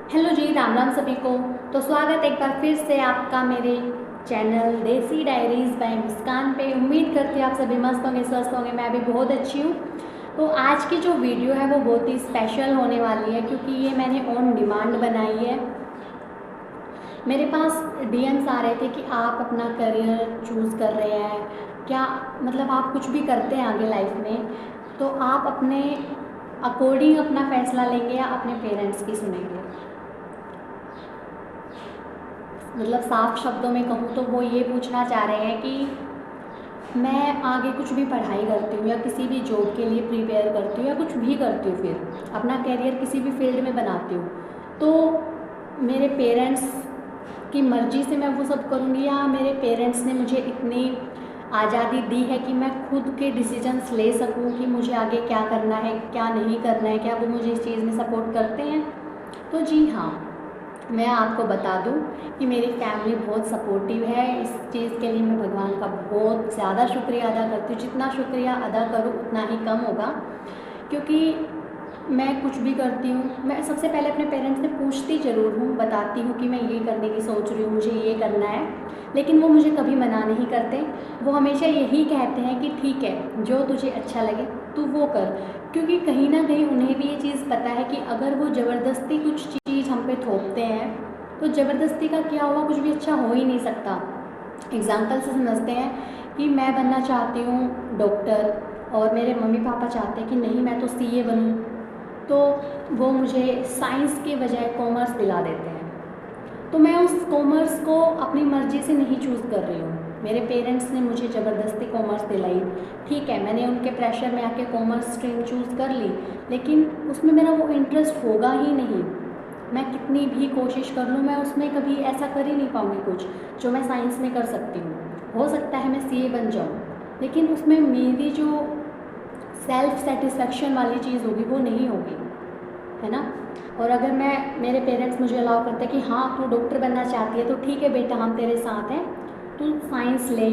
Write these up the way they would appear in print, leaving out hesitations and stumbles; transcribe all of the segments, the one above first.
Hello जी, राम राम सभी को। तो स्वागत एक बार फिर से आपका मेरे चैनल देसी डायरीज़ बाय मुस्कान पे। उम्मीद करती हूँ आप सभी मस्त होंगे, स्वस्थ होंगे। मैं भी बहुत अच्छी हूँ। तो आज की जो वीडियो है वो बहुत ही स्पेशल होने वाली है, क्योंकि ये मैंने ऑन डिमांड बनाई है। मेरे पास डीएम्स आ रहे थे कि आप अपना करियर चूज़ कर रहे हैं क्या, मतलब आप कुछ भी करते हैं आगे लाइफ में, तो आप अपने अकॉर्डिंग अपना फ़ैसला लेंगे या अपने पेरेंट्स की सुनेंगे। मतलब साफ शब्दों में कहूँ तो वो ये पूछना चाह रहे हैं कि मैं आगे कुछ भी पढ़ाई करती हूँ या किसी भी जॉब के लिए प्रिपेयर करती हूँ या कुछ भी करती हूँ, फिर अपना कैरियर किसी भी फील्ड में बनाती हूँ, तो मेरे पेरेंट्स की मर्ज़ी से मैं वो सब करूँगी या मेरे पेरेंट्स ने मुझे इतनी आज़ादी दी है कि मैं खुद के डिसीजंस ले सकूँ कि मुझे आगे क्या करना है क्या नहीं करना है, क्या वो मुझे इस चीज़ में सपोर्ट करते हैं। तो जी हाँ, मैं आपको बता दूं कि मेरी फैमिली बहुत सपोर्टिव है। इस चीज़ के लिए मैं भगवान का बहुत ज़्यादा शुक्रिया अदा करती हूँ। जितना शुक्रिया अदा करूँ उतना ही कम होगा, क्योंकि मैं कुछ भी करती हूँ, मैं सबसे पहले अपने पेरेंट्स से पूछती ज़रूर हूँ, बताती हूँ कि मैं ये करने की सोच रही हूँ, मुझे ये करना है, लेकिन वो मुझे कभी मना नहीं करते। वो हमेशा यही कहते हैं कि ठीक है, जो तुझे अच्छा लगे तू वो कर, क्योंकि कहीं ना कहीं उन्हें भी ये चीज़ पता है कि अगर वो ज़बरदस्ती कुछ चीज़ हम पे थोपते हैं तो ज़बरदस्ती का क्या हुआ, कुछ भी अच्छा हो ही नहीं सकता। एग्ज़ाम्पल से समझते हैं कि मैं बनना चाहती हूँ डॉक्टर और मेरे मम्मी पापा चाहते हैं कि नहीं मैं तो सीए बनूँ, तो वो मुझे साइंस के बजाय कॉमर्स दिला देते हैं। तो मैं उस कॉमर्स को अपनी मर्ज़ी से नहीं चूज़ कर रही हूँ, मेरे पेरेंट्स ने मुझे ज़बरदस्ती कॉमर्स दिलाई। ठीक है, मैंने उनके प्रेशर में आके कॉमर्स स्ट्रीम चूज़ कर ली, लेकिन उसमें मेरा वो इंटरेस्ट होगा ही नहीं। मैं कितनी भी कोशिश कर लूँ, मैं उसमें कभी ऐसा कर ही नहीं पाऊँगी कुछ जो मैं साइंस में कर सकती हूँ। हो सकता है मैं सीए बन जाऊँ, लेकिन उसमें मेरी जो सेल्फ सेटिस्फेक्शन वाली चीज़ होगी वो नहीं होगी, है ना। और अगर मेरे पेरेंट्स मुझे अलाउ करते कि हाँ तू डॉक्टर बनना चाहती है तो ठीक है बेटा, हम तेरे साथ हैं, तू साइंस ले,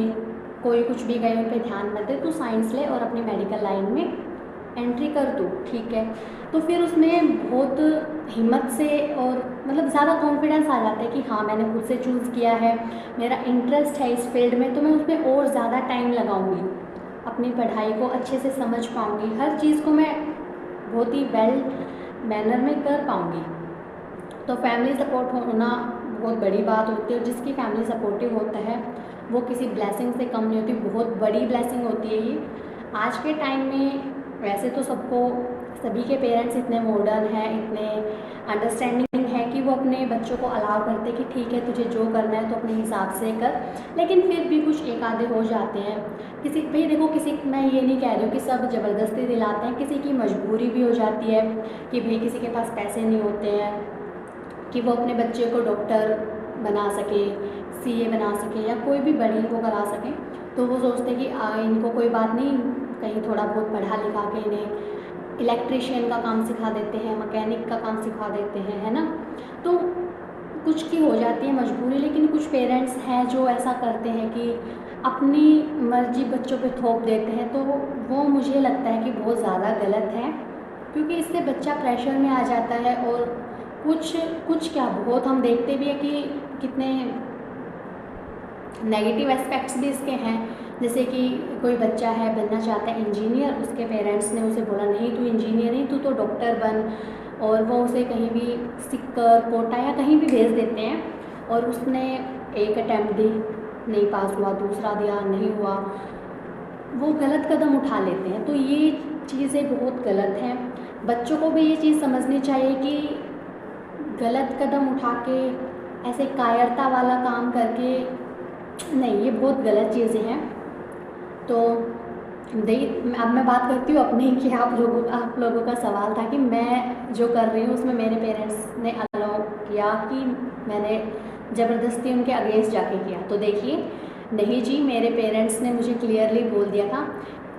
कोई कुछ भी कहे उन पर ध्यान मत दे, तू साइंस ले और अपनी मेडिकल लाइन में एंट्री कर दूँ, ठीक है, तो फिर उसमें बहुत हिम्मत से और मतलब ज़्यादा कॉन्फिडेंस आ जाता है कि हाँ मैंने खुद से चूज़ किया है, मेरा इंटरेस्ट है इस फील्ड में, तो मैं उसमें और ज़्यादा टाइम लगाऊंगी, अपनी पढ़ाई को अच्छे से समझ पाऊंगी, हर चीज़ को मैं बहुत ही वेल मैनर में कर पाऊंगी। तो फैमिली सपोर्ट होना बहुत बड़ी बात होती है, और जिसकी फैमिली सपोर्टिव होता है वो किसी ब्लेसिंग से कम नहीं होती, बहुत बड़ी ब्लेसिंग होती है ये आज के टाइम में। वैसे तो सभी के पेरेंट्स इतने मॉडर्न हैं, इतने अंडरस्टैंडिंग है कि वो अपने बच्चों को अलाउ करते कि ठीक है तुझे जो करना है तो अपने हिसाब से कर, लेकिन फिर भी कुछ एक आधे हो जाते हैं। किसी भाई देखो, किसी मैं ये नहीं कह रही हूँ कि सब ज़बरदस्ती दिलाते हैं, किसी की मजबूरी भी हो जाती है कि भाई किसी के पास पैसे नहीं होते हैं कि वो अपने बच्चे को डॉक्टर बना सके, सीए बना सके या कोई भी बड़ी वो करा सकें, तो वो सोचते हैं कि इनको कोई बात नहीं, कहीं थोड़ा बहुत पढ़ा लिखा के इन्हें इलेक्ट्रिशियन का काम सिखा देते हैं, मैकेनिक का काम सिखा देते हैं, है ना। तो कुछ की हो जाती है मजबूरी, लेकिन कुछ पेरेंट्स हैं जो ऐसा करते हैं कि अपनी मर्जी बच्चों पे थोप देते हैं, तो वो मुझे लगता है कि बहुत ज़्यादा गलत है, क्योंकि इससे बच्चा प्रेशर में आ जाता है। और कुछ कुछ क्या, बहुत हम देखते भी हैं कि कितने नेगेटिव एस्पेक्ट्स भी इसके हैं। जैसे कि कोई बच्चा है बनना चाहता है इंजीनियर, उसके पेरेंट्स ने उसे बोला नहीं तू इंजीनियर नहीं, तू तो डॉक्टर बन, और वो उसे कहीं भी सिक्कर कोटा या कहीं भी भेज देते हैं, और उसने एक अटैम्प्ट दी, नहीं पास हुआ, दूसरा दिया नहीं हुआ, वो गलत कदम उठा लेते हैं। तो ये चीज़ें बहुत गलत हैं। बच्चों को भी ये चीज़ समझनी चाहिए कि गलत कदम उठा के ऐसे कायरता वाला काम करके नहीं, ये बहुत गलत चीज़ें हैं। तो देखिए अब मैं बात करती हूँ अपने कि आप लोगों का सवाल था कि मैं जो कर रही हूँ उसमें मेरे पेरेंट्स ने अलाउ किया कि मैंने ज़बरदस्ती उनके अगेंस्ट जाके किया। तो देखिए नहीं जी, मेरे पेरेंट्स ने मुझे क्लियरली बोल दिया था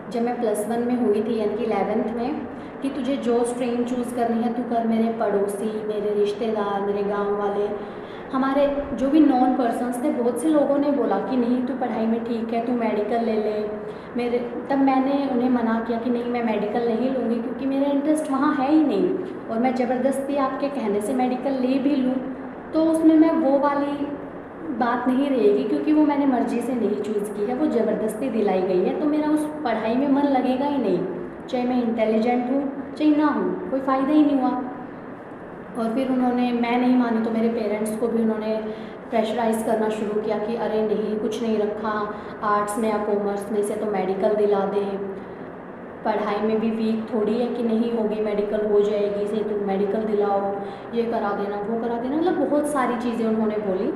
जब मैं +1 में हुई थी, यानी कि 11th में, कि तुझे जो स्ट्रीम चूज़ करनी है तू कर। मेरे पड़ोसी, मेरे रिश्तेदार, मेरे गांव वाले, हमारे जो भी नॉन पर्सन्स थे, बहुत से लोगों ने बोला कि नहीं तू पढ़ाई में ठीक है, तू मेडिकल ले ले। तब मैंने उन्हें मना किया कि नहीं मैं मेडिकल नहीं लूँगी, क्योंकि मेरा इंटरेस्ट वहाँ है ही नहीं, और मैं ज़बरदस्ती आपके कहने से मेडिकल ले भी लूँ तो उसमें मैं वो वाली बात नहीं रहेगी, क्योंकि वो मैंने मर्ज़ी से नहीं चूज़ की है, वो ज़बरदस्ती दिलाई गई है, तो मेरा उस पढ़ाई में मन लगेगा ही नहीं, चाहे मैं इंटेलिजेंट हूँ चाहे ना हूँ, कोई फ़ायदा ही नहीं हुआ। और फिर मैं नहीं मानी तो मेरे पेरेंट्स को भी उन्होंने प्रेशराइज़ करना शुरू किया कि अरे नहीं कुछ नहीं रखा, आर्ट्स में या कॉमर्स में से तो मेडिकल दिला दे, पढ़ाई में भी वीक थोड़ी है कि नहीं होगी मेडिकल हो जाएगी, से तुम मेडिकल दिलाओ, ये करा देना वो करा देना, मतलब बहुत सारी चीज़ें उन्होंने बोली।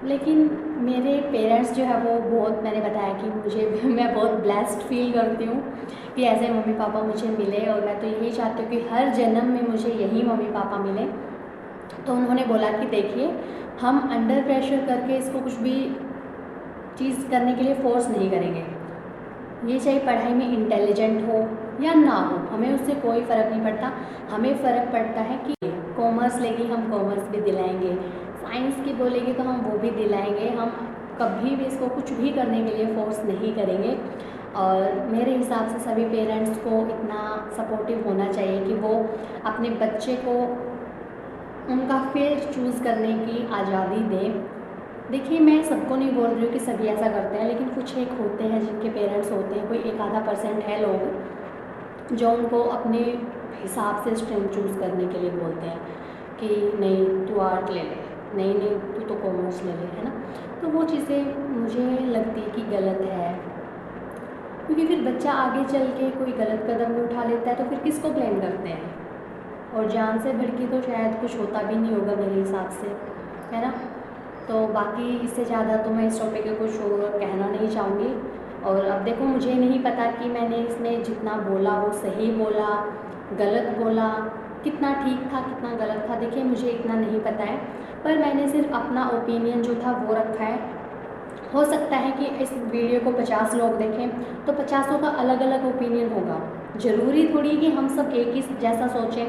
लेकिन मेरे पेरेंट्स जो है वो बहुत, मैंने बताया कि मैं बहुत ब्लेस्ड फील करती हूँ कि ऐसे मम्मी पापा मुझे मिले, और मैं तो यही चाहती हूँ कि हर जन्म में मुझे यही मम्मी पापा मिले। तो उन्होंने बोला कि देखिए हम अंडर प्रेशर करके इसको कुछ भी चीज़ करने के लिए फ़ोर्स नहीं करेंगे, ये चाहे पढ़ाई में इंटेलिजेंट हो या ना हो, हमें उससे कोई फ़र्क नहीं पड़ता। हमें फ़र्क पड़ता है कि कॉमर्स लेगी हम कॉमर्स भी दिलाएंगे, साइंस की बोलेगी तो हम वो भी दिलाएंगे, हम कभी भी इसको कुछ भी करने के लिए फ़ोर्स नहीं करेंगे। और मेरे हिसाब से सभी पेरेंट्स को इतना सपोर्टिव होना चाहिए कि वो अपने बच्चे को उनका फील्ड चूज़ करने की आज़ादी दें। देखिए मैं सबको नहीं बोल रही हूँ कि सभी ऐसा करते हैं, लेकिन कुछ एक होते हैं जिनके पेरेंट्स होते हैं, कोई 1-आधा% है लोग जो उनको अपने हिसाब से स्ट्रीम चूज़ करने के लिए बोलते हैं कि नहीं तू आर्ट ले ले, नहीं नहीं तू तो कॉमर्स ले ले, है ना। तो वो चीज़ें मुझे लगती है कि गलत है, क्योंकि फिर बच्चा आगे चल के कोई गलत कदम भी उठा लेता है तो फिर किसको ब्लेम करते हैं, और जान से भड़की तो शायद कुछ होता भी नहीं होगा मेरे हिसाब से, है ना। तो बाकी इससे ज़्यादा तो मैं इस टॉपिक पे कुछ और कहना नहीं चाहूँगी। और अब देखो मुझे नहीं पता कि मैंने इसमें जितना बोला वो सही बोला, गलत बोला, कितना ठीक था कितना गलत था, देखिए मुझे इतना नहीं पता है, पर मैंने सिर्फ अपना ओपिनियन जो था वो रखा है। हो सकता है कि इस वीडियो को 50 लोग देखें तो 50 का अलग अलग ओपिनियन होगा, ज़रूरी थोड़ी कि हम सब एक ही जैसा सोचें।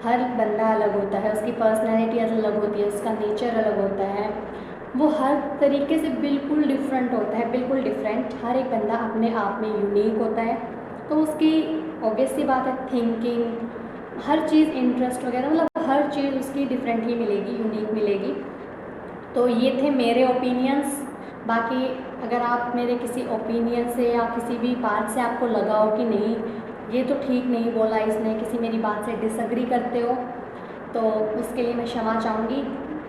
हर बंदा अलग होता है, उसकी पर्सनैलिटी अलग होती है, उसका नेचर अलग होता है, वो हर तरीके से बिल्कुल डिफरेंट होता है, बिल्कुल डिफरेंट। हर एक बंदा अपने आप में यूनिक होता है, तो उसकी ऑब्वियस सी बात है थिंकिंग, हर चीज़, इंटरेस्ट वगैरह, मतलब हर चीज़ उसकी डिफरेंट ही मिलेगी, यूनिक मिलेगी। तो ये थे मेरे ओपिनियंस। बाकी अगर आप मेरे किसी ओपिनियन से या किसी भी बात से आपको लगा हो कि नहीं ये तो ठीक नहीं बोला इसने, किसी मेरी बात से डिसएग्री करते हो, तो उसके लिए मैं क्षमा चाहूँगी।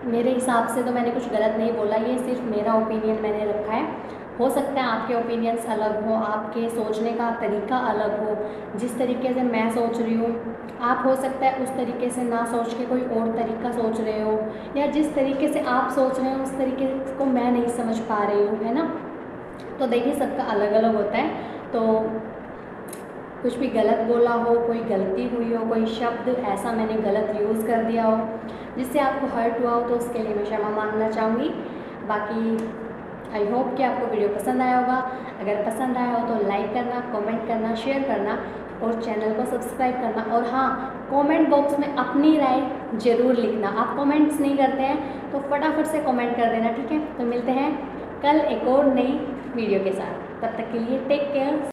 मेरे हिसाब से तो मैंने कुछ गलत नहीं बोला, ये सिर्फ मेरा ओपिनियन मैंने रखा है। हो सकता है आपके ओपिनियंस अलग हो, आपके सोचने का तरीका अलग हो, जिस तरीके से मैं सोच रही हूँ आप हो सकता है उस तरीके से ना सोच के कोई और तरीका सोच रहे हो, या जिस तरीके से आप सोच रहे हो उस तरीके को मैं नहीं समझ पा रही हूँ, है ना। तो देखिए सबका अलग अलग होता है, तो कुछ भी गलत बोला हो, कोई गलती हुई हो, कोई शब्द ऐसा मैंने गलत यूज़ कर दिया हो जिससे आपको हर्ट हुआ हो, तो उसके लिए मैं क्षमा मांगना चाहूँगी। बाकी आई होप कि आपको वीडियो पसंद आया होगा। अगर पसंद आया हो तो लाइक करना, कमेंट करना, शेयर करना और चैनल को सब्सक्राइब करना। और हाँ, कमेंट बॉक्स में अपनी राय ज़रूर लिखना। आप कमेंट्स नहीं करते हैं तो फटाफट से कमेंट कर देना, ठीक है। तो मिलते हैं कल एक और नई वीडियो के साथ, तब तक के लिए टेक केयर।